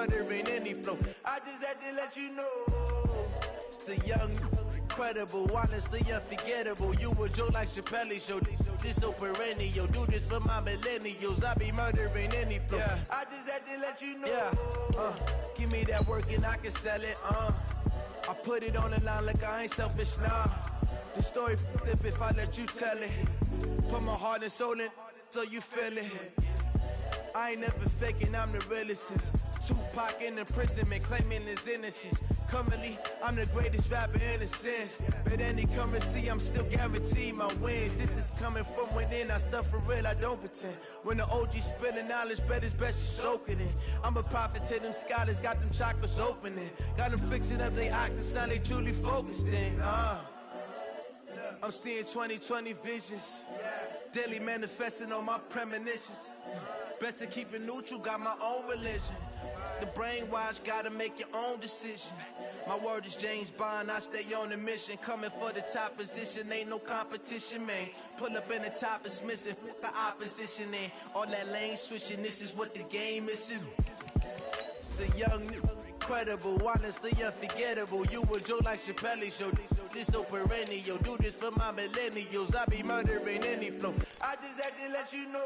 murdering any flow. I just had to let you know. It's the young, incredible, honestly unforgettable. You a joke like Chappelle Show. This so perennial. Do this for my millennials. I be murdering any flow. Yeah. I just had to let you know. Yeah. Give me that work and I can sell it. I put it on the line like I ain't selfish, nah. The story flip if I let you tell it. Put my heart and soul in so you feel it. I ain't never faking, I'm the realest since Tupac in imprisonment, claiming his innocence. Currently, I'm the greatest rapper in a sense. But any currency, I'm still guaranteed my wins. This is coming from within, I stuff for real, I don't pretend. When the OG spilling knowledge, bet it's best you soak it in. I'm a prophet to them scholars, got them chakras opening. Got them fixing up they octaves, now they truly focused in. I'm seeing 2020 visions. Daily manifesting on my premonitions. Best to keep it neutral, got my own religion. The brainwash, gotta make your own decision. My word is James Bond, I stay on the mission. Coming for the top position, ain't no competition, man. Pull up in the top, it's missing, the opposition in. All that lane switching, this is what the game is. It's the young, incredible, honestly unforgettable. You a joke like Chappelle Show. This so perennial. Do this for my millennials. I be murdering any flow. I just had to let you know.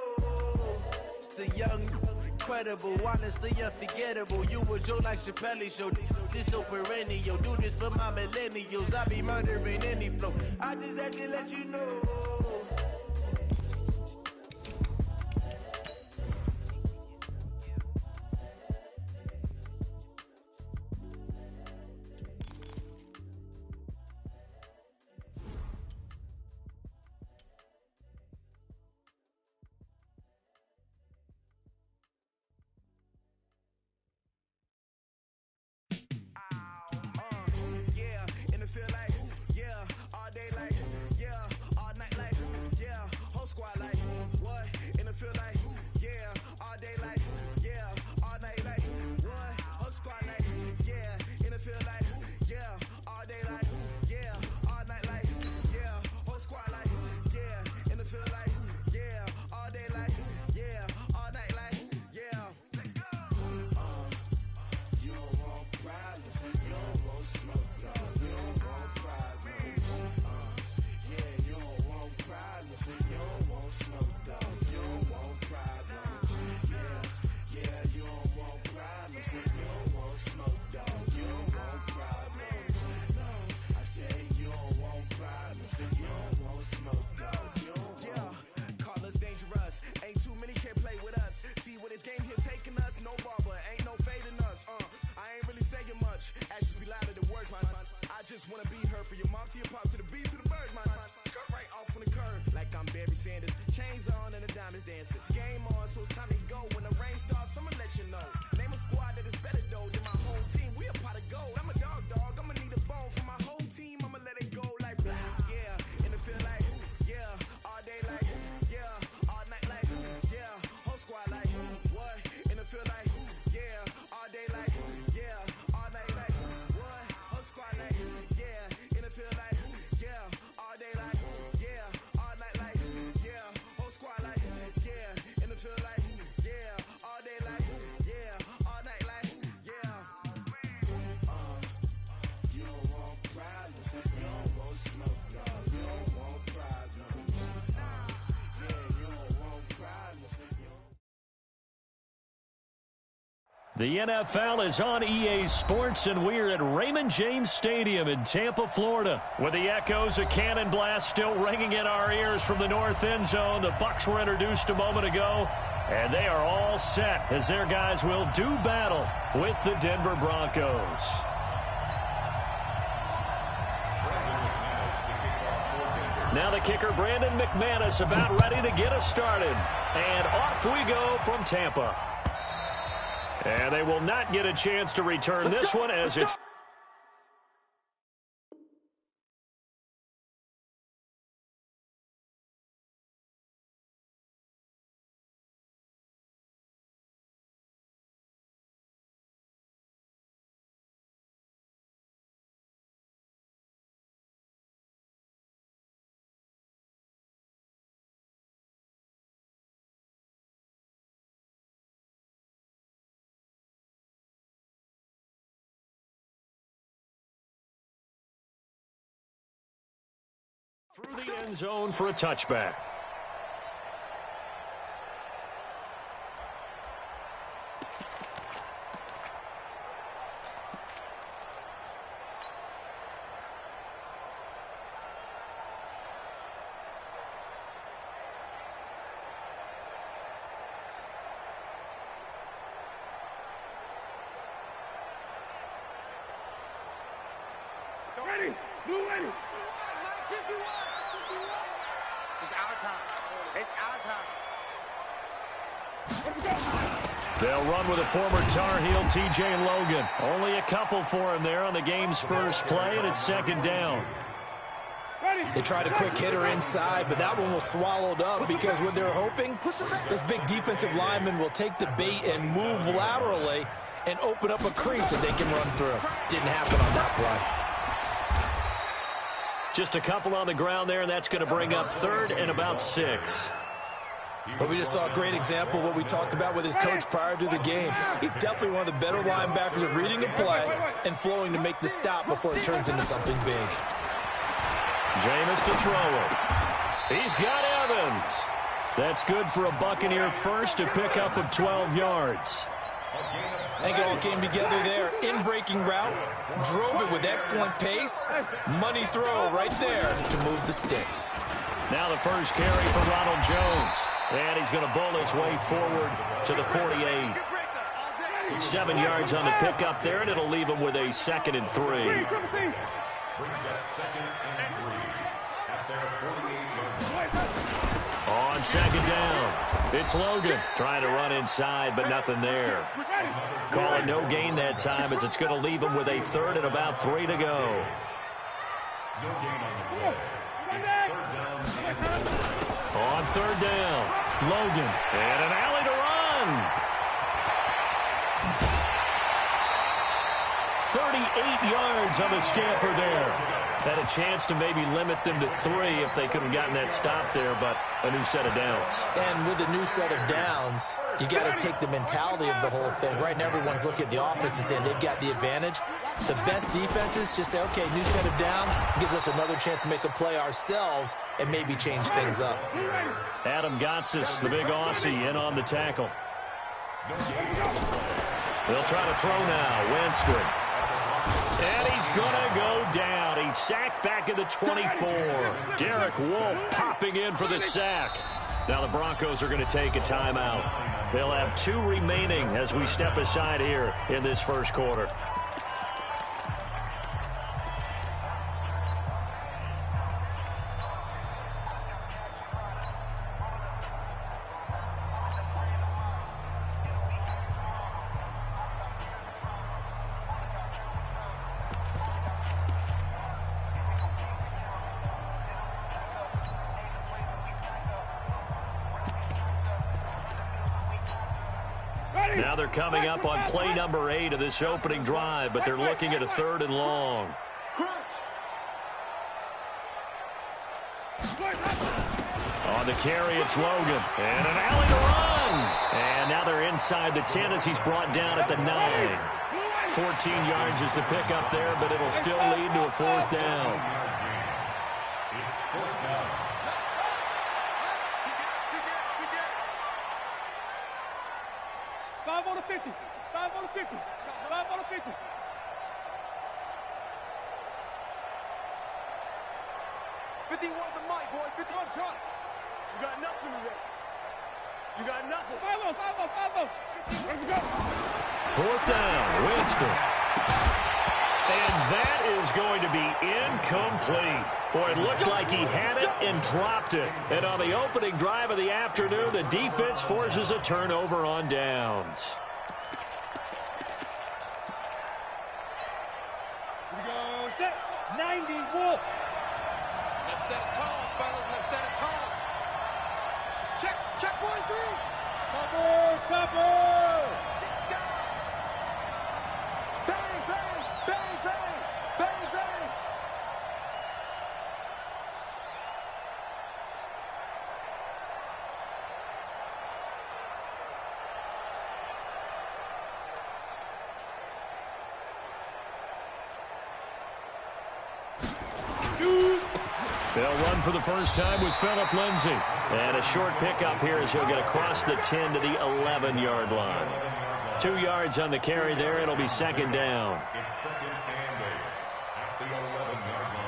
It's the young, incredible, honestly unforgettable. You a joke like Chappelle Show. This so perennial. Do this for my millennials. I be murdering any flow. I just had to let you know. The NFL is on EA Sports, and we're at Raymond James Stadium in Tampa, Florida. With the echoes of cannon blast still ringing in our ears from the north end zone, the Bucs were introduced a moment ago, and they are all set as their guys will do battle with the Denver Broncos. Now the kicker, Brandon McManus, about ready to get us started. And off we go from Tampa. And they will not get a chance to return this one as it's Through the end zone for a touchback. Ready, move ready. It's our time. It's our time. They'll run with a former Tar Heel, T.J. Logan. Only a couple for him there on the game's first play, and it's second down. They tried a quick hitter inside, but that one was swallowed up because what they're hoping, this big defensive lineman will take the bait and move laterally and open up a crease that they can run through. Didn't happen on that play. Just a couple on the ground there, and that's going to bring up third and about 6. But we just saw a great example of what we talked about with his coach prior to the game. He's definitely one of the better linebackers at reading a play and flowing to make the stop before it turns into something big. Jameis to throw it. He's got Evans. That's good for a Buccaneer first, a pickup of 12 yards. I think it all came together there. In-breaking route, drove it with excellent pace. Money throw right there to move the sticks. Now the first carry for Ronald Jones. And he's going to bowl his way forward to the 48. 7 yards on the pickup there, and it'll leave him with a 2nd and 3. Brings up 2nd and 3 at their 48-yard line. On second down, it's Logan trying to run inside, but nothing there. Call it no gain that time as it's going to leave him with a 3rd and about 3 to go. On 3rd down, Logan, and an alley to run. 38 yards on the scamper there. Had a chance to maybe limit them to 3 if they could have gotten that stop there, but a new set of downs. And with a new set of downs, you got to take the mentality of the whole thing. Right now, everyone's looking at the offense and saying they've got the advantage. The best defenses just say, okay, new set of downs gives us another chance to make a play ourselves and maybe change things up. Adam Gotsis, the big Aussie, in on the tackle. They'll try to throw now. Winston. And he's going to go down. He's sacked back at the 24. Derek Wolfe popping in for the sack. Now the Broncos are going to take a timeout. They'll have 2 remaining as we step aside here in this first quarter. Now they're coming up on play number 8 of this opening drive, but they're looking at a 3rd and long. On the carry, it's Logan. And an alley to run. And now they're inside the 10 as he's brought down at the 9. 14 yards is the pickup there, but it'll still lead to a 4th down. 5 on the 50. 5 on the 50. 5 on the 50. The mic, boy. 50 on shot. You got nothing today. You got nothing. 5 on. Let's go. 4th down, Winston. And that is going to be incomplete. Boy, it looked like he had it and dropped it. And on the opening drive of the afternoon, the defense forces a turnover on downs. Here we go. Set. 90 Wolf. Let's set it tall, fellas. Let's set it tall. Check 43. Topper. Bang, bang, bang, bang, bang, bang. They'll run for the first time with Phillip Lindsay. And a short pickup here as he'll get across the 10 to the 11-yard line. 2 yards on the carry there. It'll be second down. It's second and 8 at the 11-yard line.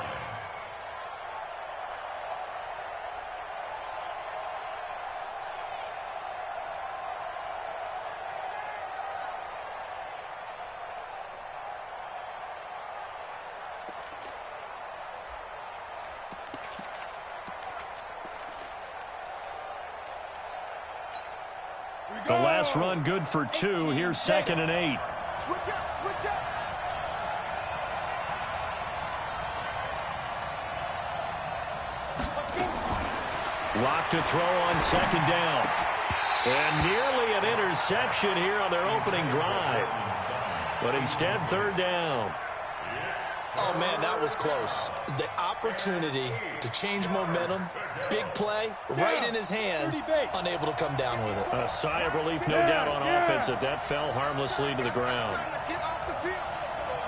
The last run good for 2. Here's second and 8. Switch up, switch up. Lock to throw on second down. And nearly an interception here on their opening drive. But instead, third down. Oh, man, that was close. The opportunity to change momentum, big play, right in his hands, unable to come down with it. A sigh of relief, no doubt, on offense that that fell harmlessly to the ground. Let's get off the field.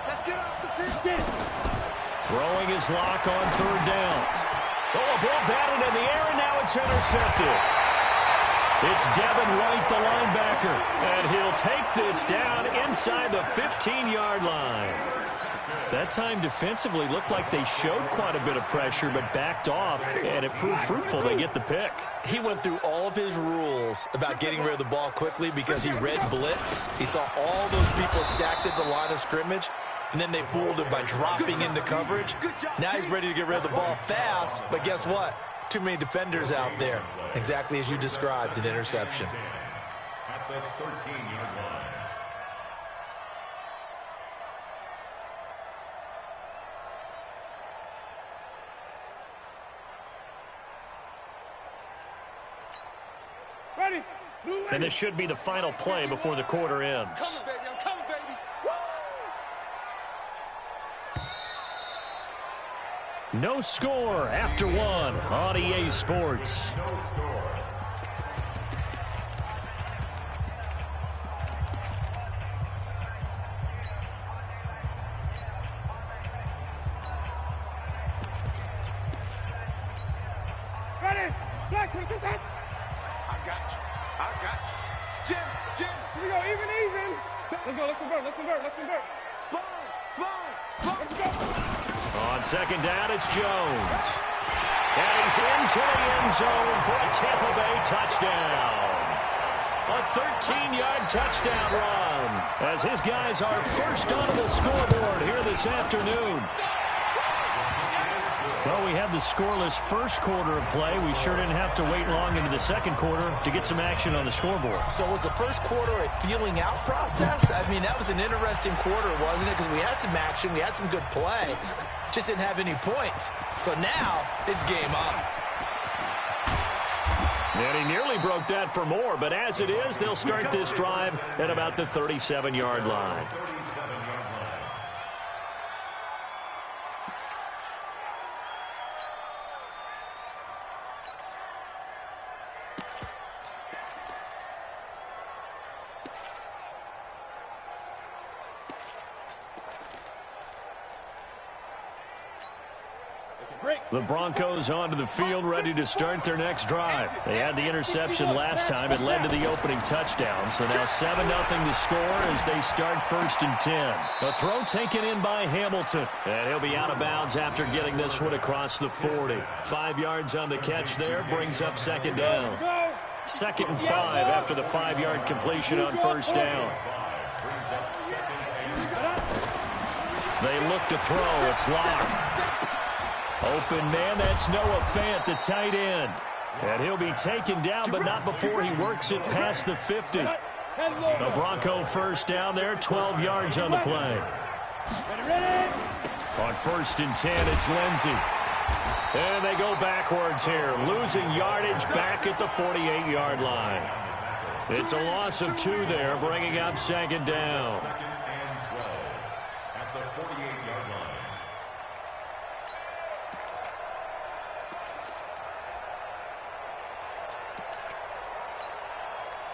Let's get off the field. Throwing his lock on third down. Oh, a ball batted in the air, and now it's intercepted. It's Devin White, the linebacker, and he'll take this down inside the 15-yard line. That time defensively looked like they showed quite a bit of pressure but backed off, and it proved fruitful. They get the pick. He went through all of his rules about getting rid of the ball quickly because he read blitz. He saw all those people stacked at the line of scrimmage, and then they fooled him by dropping into coverage. Now he's ready to get rid of the ball fast, but guess what? Too many defenders out there. Exactly as you described, an interception. At the 13-yard line. Ready. And this should be the final play before the quarter ends. I'm coming, baby. I'm coming, baby. Woo! No score after one on EA Sports. No score. Ready. Black, take this out. I got you. I got you. Jim, Jim. Here we go. Even. Let's go. Let's convert. Sponge, sponge. Let's go. On second down, it's Jones. And he's into the end zone for a Tampa Bay touchdown. A 13-yard touchdown run as his guys are first onto the scoreboard here this afternoon. Well, we had the scoreless first quarter of play. We sure didn't have to wait long into the second quarter to get some action on the scoreboard. So was the first quarter a feeling out process? I mean, that was an interesting quarter, wasn't it? Because we had some action, we had some good play, just didn't have any points. So now it's game on. And he nearly broke that for more, but as it is, they'll start this drive at about the 37-yard line. 37-yard line. The Broncos onto the field, ready to start their next drive. They had the interception last time. It led to the opening touchdown. So now 7-0 to score as they start first and 10. A throw taken in by Hamilton. And he'll be out of bounds after getting this one across the 40. 5 yards on the catch there, brings up second down. 2nd and 5 after the 5-yard completion on first down. They look to throw. It's locked. Open man, that's Noah Fant, the tight end. And he'll be taken down, but not before he works it past the 50. A Bronco first down there, 12 yards on the play. On first and 10, it's Lindsay. And they go backwards here, losing yardage back at the 48-yard line. It's a loss of 2 there, bringing up second down. At the 48-yard line.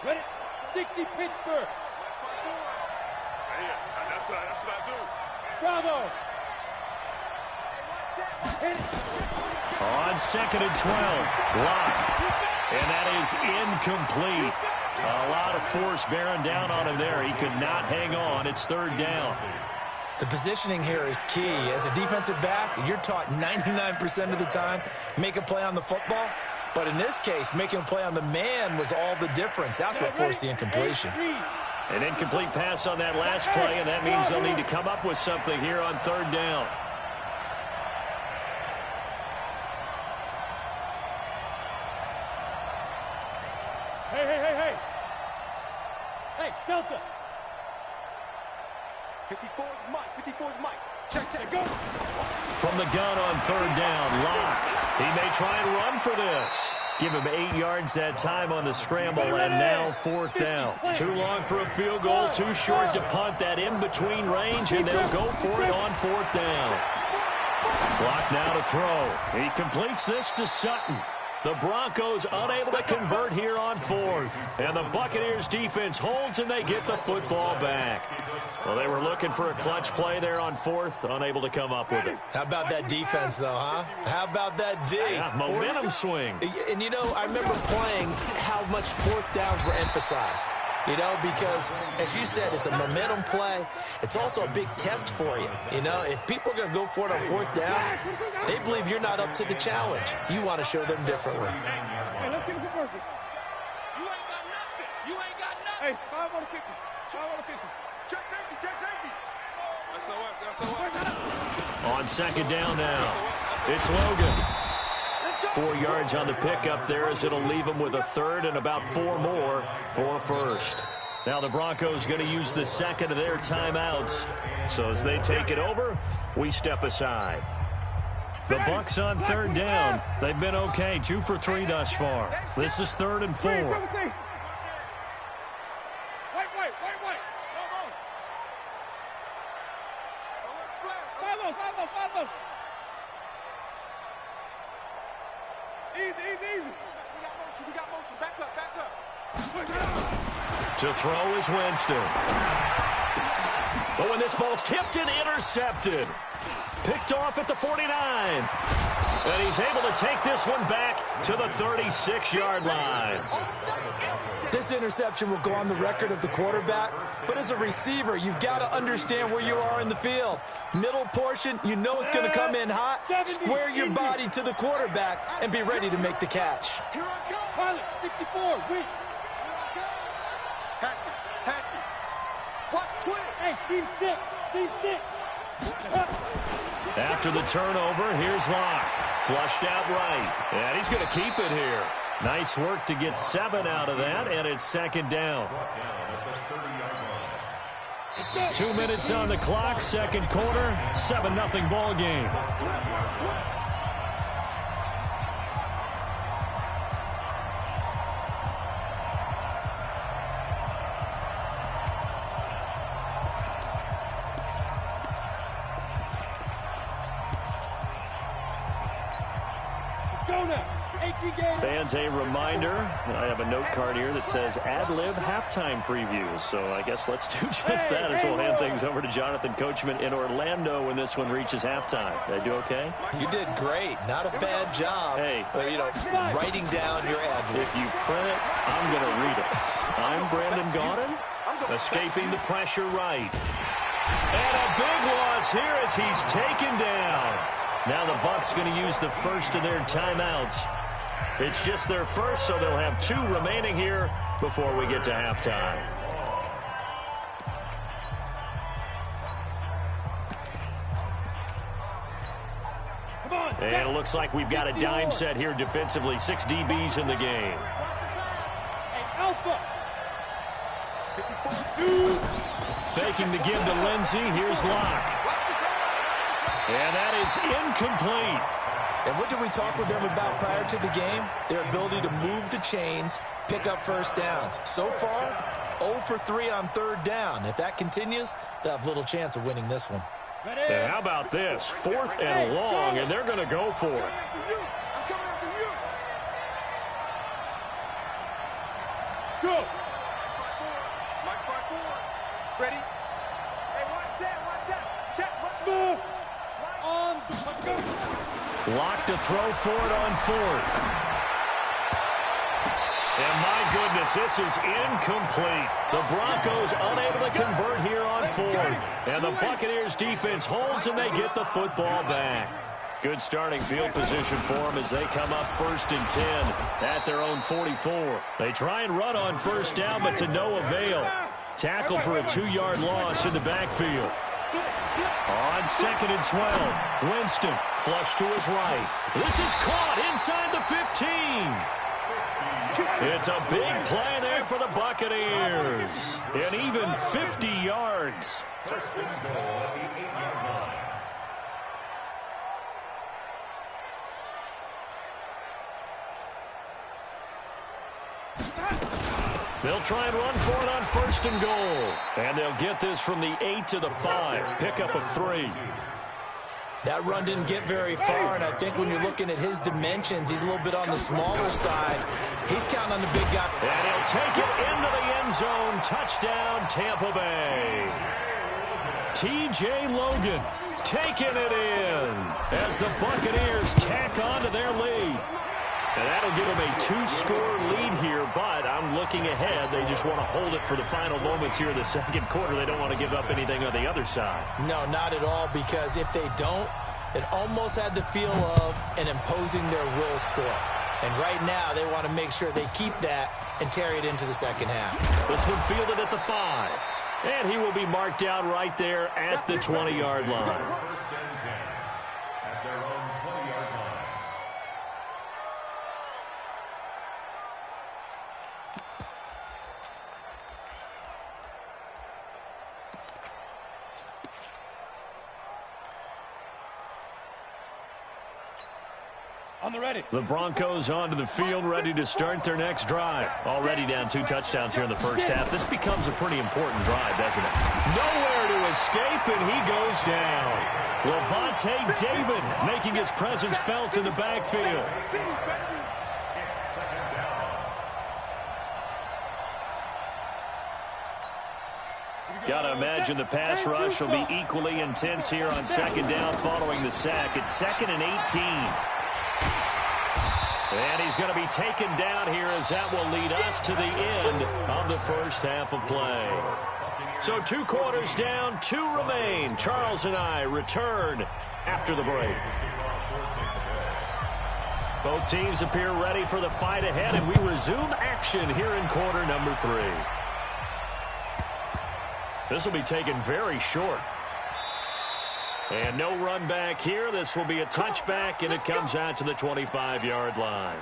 Ready. 60 Pittsburgh. Yeah, that's what I do. Bravo. Hit it. On 2nd and 12. Block. And that is incomplete. A lot of force bearing down on him there. He could not hang on. It's 3rd down. The positioning here is key. As a defensive back, you're taught 99% of the time, make a play on the football. But in this case, making a play on the man was all the difference. That's what forced the incompletion. An incomplete pass on that last play, and that means they'll need to come up with something here on 3rd down. Hey, Delta. 54's Mike. 54's Mike. Check, go. From the gun on 3rd down, Locke. He may try and run for this. Give him 8 yards that time on the scramble, and now 4th down. Too long for a field goal, too short to punt. That in-between range, and they'll go for it on 4th down. Locke now to throw. He completes this to Sutton. The Broncos unable to convert here on 4th. And the Buccaneers defense holds, and they get the football back. Well, they were looking for a clutch play there on 4th, unable to come up with it. How about that defense, though, huh? How about that D? Yeah, momentum swing. And, you know, I remember playing how much 4th downs were emphasized. You know, because, as you said, it's a momentum play. It's also a big test for you. You know, if people are going to go for it on 4th down, they believe you're not up to the challenge. You want to show them differently. Hey, let's get it perfect. You ain't got nothing. You ain't got nothing. Hey, 5 on the 50. 5 on the 50. Check safety. Check safety. SOS. On 2nd down now, it's Logan. 4 yards on the pickup there, as it'll leave them with a 3rd and about 4 more for 1st. Now the Broncos going to use the 2nd of their timeouts. So as they take it over, we step aside. The Bucs on 3rd down. They've been okay, 2 for 3 thus far. This is 3rd and 4. Wait. Follow. Easy. We got motion. Back up. To throw is Winston. But when this ball's tipped and intercepted. Picked off at the 49. And he's able to take this one back to the 36-yard line. This interception will go on the record of the quarterback, but as a receiver, you've got to understand where you are in the field. Middle portion, you know it's going to come in hot. Square your body to the quarterback and be ready to make the catch. Pilot, 64, wait. Hatchet. Watch twin. Hey, team 6. After the turnover, here's Locke. Flushed out right. And he's going to keep it here. Nice work to get 7 out of that, and it's 2nd down. 2 minutes on the clock, 2nd quarter, 7-0 ball game. Fans, a reminder, I have a note card here that says ad-lib halftime previews. So I guess let's do just that as we'll hand things over to Jonathan Coachman in Orlando when this one reaches halftime. Did I do okay? You did great. Not a bad job. Hey. You know, writing down your ad-libs. If you print it, I'm going to read it. I'm Brandon Gaudin, escaping the pressure right. And a big loss here as he's taken down. Now the Bucs going to use the first of their timeouts. It's just their first, so they'll have 2 remaining here before we get to halftime. And it looks like we've got a dime set here defensively. 6 DBs in the game. Hey, Alpha. Faking the give to Lindsey. Here's Locke. And that is incomplete. And what did we talk with them about prior to the game? Their ability to move the chains, pick up 1st downs. So far, 0 for 3 on 3rd down. If that continues, they'll have little chance of winning this one. And how about this? 4th and long, and they're going to go for it. I'm coming after you. Go. Mike 5-4. Ready? Hey, one set. Check. Smooth. On. Let's go. Locked to throw for it on fourth. And my goodness, this is incomplete. The Broncos unable to convert here on fourth. And the Buccaneers defense holds and they get the football back. Good starting field position for them as they come up 1st and 10 at their own 44. They try and run on first down, but to no avail. Tackled for a 2-yard loss in the backfield. On 2nd and 12, Winston flush to his right. This is caught inside the 15. It's a big play there for the Buccaneers. And even 50 yards. First and goal at the 8-yard line. They'll try and run for it on 1st and goal. And they'll get this from the 8 to the 5. Pickup of 3. That run didn't get very far, and I think when you're looking at his dimensions, he's a little bit on the smaller side. He's counting on the big guy. And he'll take it into the end zone. Touchdown, Tampa Bay. T.J. Logan taking it in as the Buccaneers tack on to their lead. And that'll give them a 2-score lead here, but I'm looking ahead. They just want to hold it for the final moments here in the second quarter. They don't want to give up anything on the other side. No, not at all, because if they don't, it almost had the feel of an imposing their will score. And right now, they want to make sure they keep that and carry it into the second half. This one fielded at the 5. And he will be marked down right there at the 20-yard line. First and 10 at their own 20-yard line. On the ready. The Broncos onto the field, ready to start their next drive. Already down 2 touchdowns here in the first half. This becomes a pretty important drive, doesn't it? Nowhere to escape, and he goes down. Levante David making his presence felt in the backfield. Got to imagine the pass rush will be equally intense here on 2nd down following the sack. It's 2nd and 18. And he's going to be taken down here as that will lead us to the end of the first half of play. So 2 quarters down, 2 remain. Charles and I return after the break. Both teams appear ready for the fight ahead, and we resume action here in quarter number 3. This will be taken very short. And no run back here. This will be a touchback, and it comes out to the 25-yard line.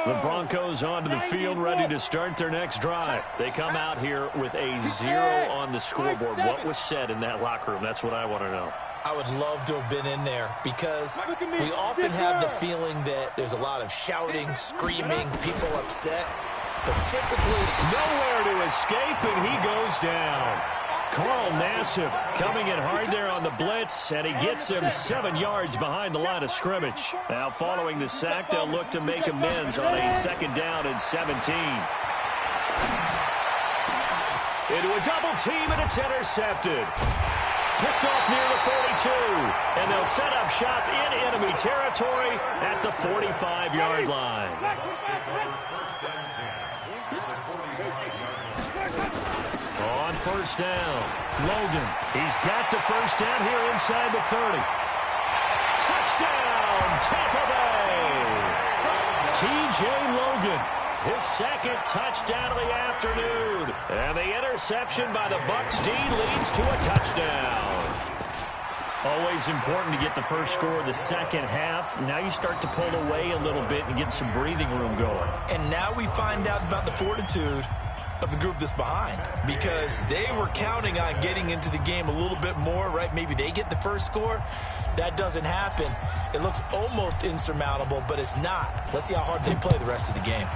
The Broncos onto the field, ready to start their next drive. They come out here with a 0 on the scoreboard. What was said in that locker room? That's what I want to know. I would love to have been in there because we often have the feeling that there's a lot of shouting, screaming, people upset. But typically, nowhere to escape, and he goes down. Carl Nassib coming in hard there on the blitz, and he gets him 7 yards behind the line of scrimmage. Now, following the sack, they'll look to make amends on a 2nd down and 17. Into a double team, and it's intercepted. Picked off near the 42, and they'll set up shop in enemy territory at the 45-yard line. On 1st down, Logan. He's got the 1st down here inside the 30. Touchdown, Tampa Bay! T.J. Logan. His 2nd touchdown of the afternoon. And the interception by the Bucs D leads to a touchdown. Always important to get the first score of the second half. Now you start to pull away a little bit and get some breathing room going. And now we find out about the fortitude of the group that's behind, because they were counting on getting into the game a little bit more, right? Maybe they get the first score. That doesn't happen. It looks almost insurmountable, but it's not. Let's see how hard they play the rest of the game.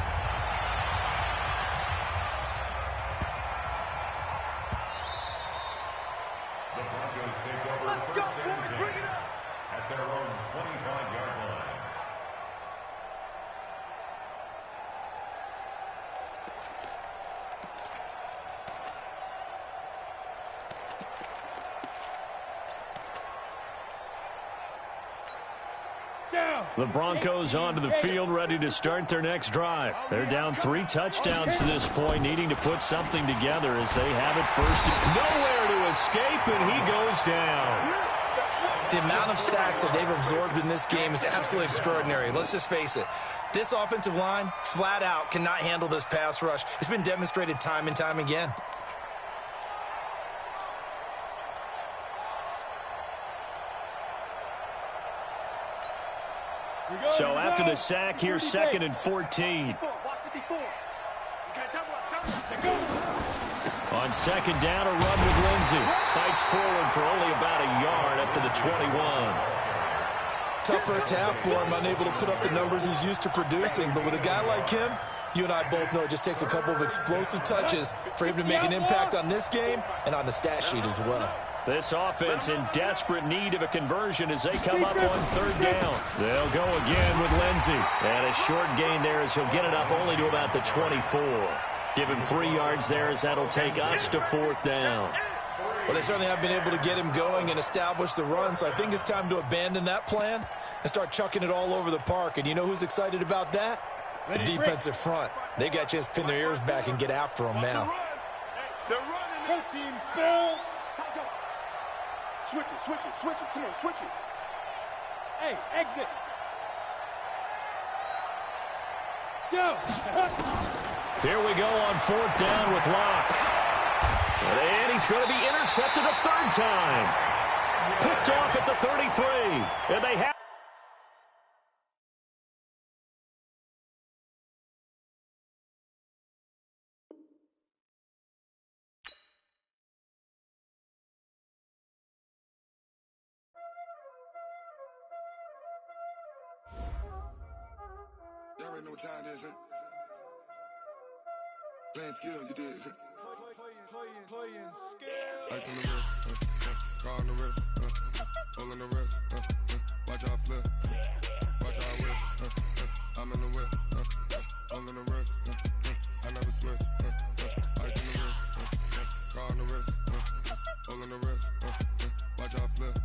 The Broncos onto the field, ready to start their next drive. They're down 3 touchdowns to this point, needing to put something together as they have it first. Nowhere to escape, and he goes down. The amount of sacks that they've absorbed in this game is absolutely extraordinary. Let's just face it. This offensive line, flat out, cannot handle this pass rush. It's been demonstrated time and time again. So after the sack, here's 2nd and 14. On 2nd down, a run with Lindsey. Fights forward for only about a yard up to the 21. Tough first half for him, unable to put up the numbers he's used to producing. But with a guy like him, you and I both know it just takes a couple of explosive touches for him to make an impact on this game and on the stat sheet as well. This offense in desperate need of a conversion as they come up on 3rd down. They'll go again with Lindsey. And a short gain there as he'll get it up only to about the 24. Give him 3 yards there as that'll take us to 4th down. Well, they certainly have been able to get him going and establish the run, so I think it's time to abandon that plan and start chucking it all over the park. And you know who's excited about that? The defensive front. They got a chance to pin their ears back and get after him now. They're running. Team spell. Switch it, switch it, switch it. Come on, switch it. Hey, exit. Go. Here we go on 4th down with Locke. And he's going to be intercepted a 3rd time. Picked off at the 33. And they have... Y'all already know what time it is, huh? Playing skills, you did. Playing skills. Ice on the wrist, car on the wrist, hole in the wrist, watch out flip, watch out whip, I'm in the whip, hole in the wrist, I never switch, ice on the wrist, car on the wrist, hole in the wrist, watch out flip,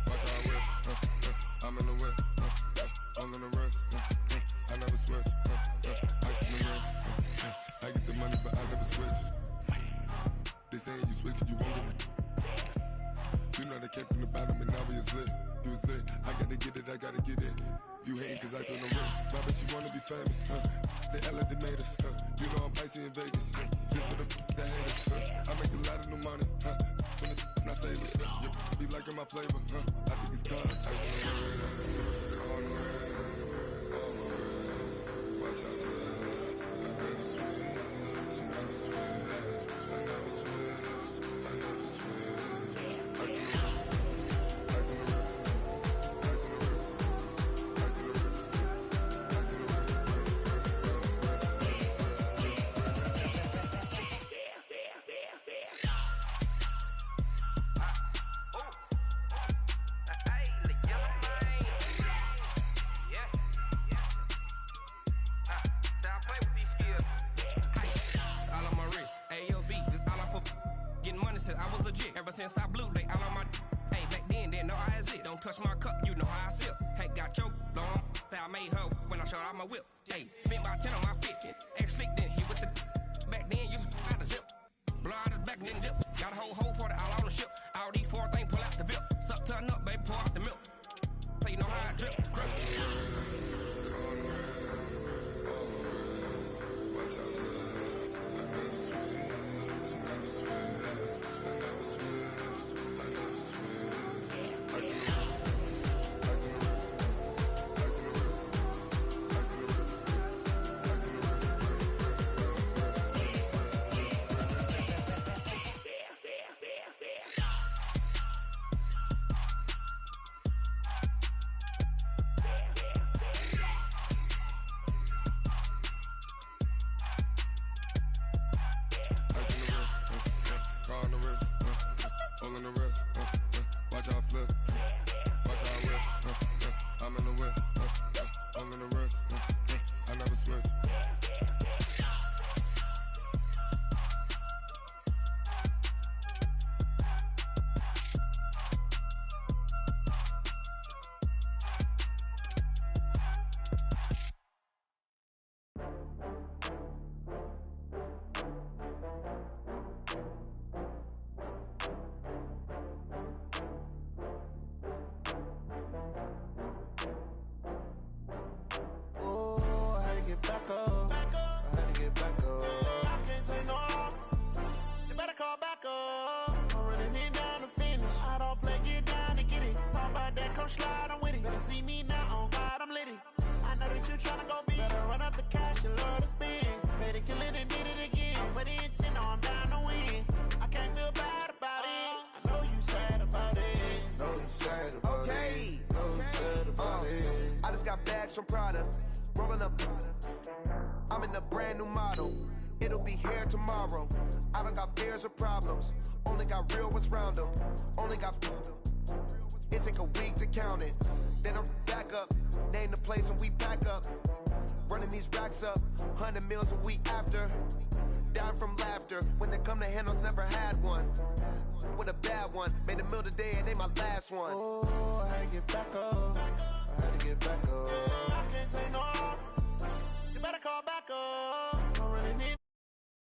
watch out whip, I'm in the whip, hole in the wrist, I never switch, ice on the wrist, I get the money but I never switch. They saying you switch cause you won't get it. You know they came from the bottom and now we is lit. You was lit, I gotta get it, I gotta get it. You hating cause ice on the wrist. Why bet you wanna be famous, They act like they made us, You know I'm icy in Vegas, Just for the that hate us, I make a lot of new money, When it's not savers, You be liking my flavor, I think it's cause ice on the wrist, on the wrist, on the wrist. Watch out for that, I never switch, I never switch. I was legit ever since I blew they all on my. Hey, back then didn't know I exist. Don't touch my cup, you know how I sip. Hey, got your long that I made her when I showed out my whip. Hey, spent about 10 on my fit. Ex-slick then he with the. Back then used to out the zip. Blow out his back and then dip. Got a whole party all on the ship. All these 4 things pull out the VIP. Suck to a nut, baby, pour out the milk. So you know how I drip. Grip. you tryna go be? Better run up the cash and love to spend. Better kill it and did it again. I'm with the intent, no, I'm down to win. I can't feel bad about it. I know you sad about it. Know you sad about it. Know you sad about it. I just got bags from Prada. Rolling up. I'm in a brand new model. It'll be here tomorrow. I don't got fears or problems. Only got real ones round them. Only got. It take a week to count it. Then I'm back up. Name the place and we pack up. Running these racks up. 100 meals a week after. Down from laughter. When they come to handles, never had one. With a bad one. Made a meal today and they my last one. Oh, I had to get back up. I had to get back up. I can't take no loss. You better call back up.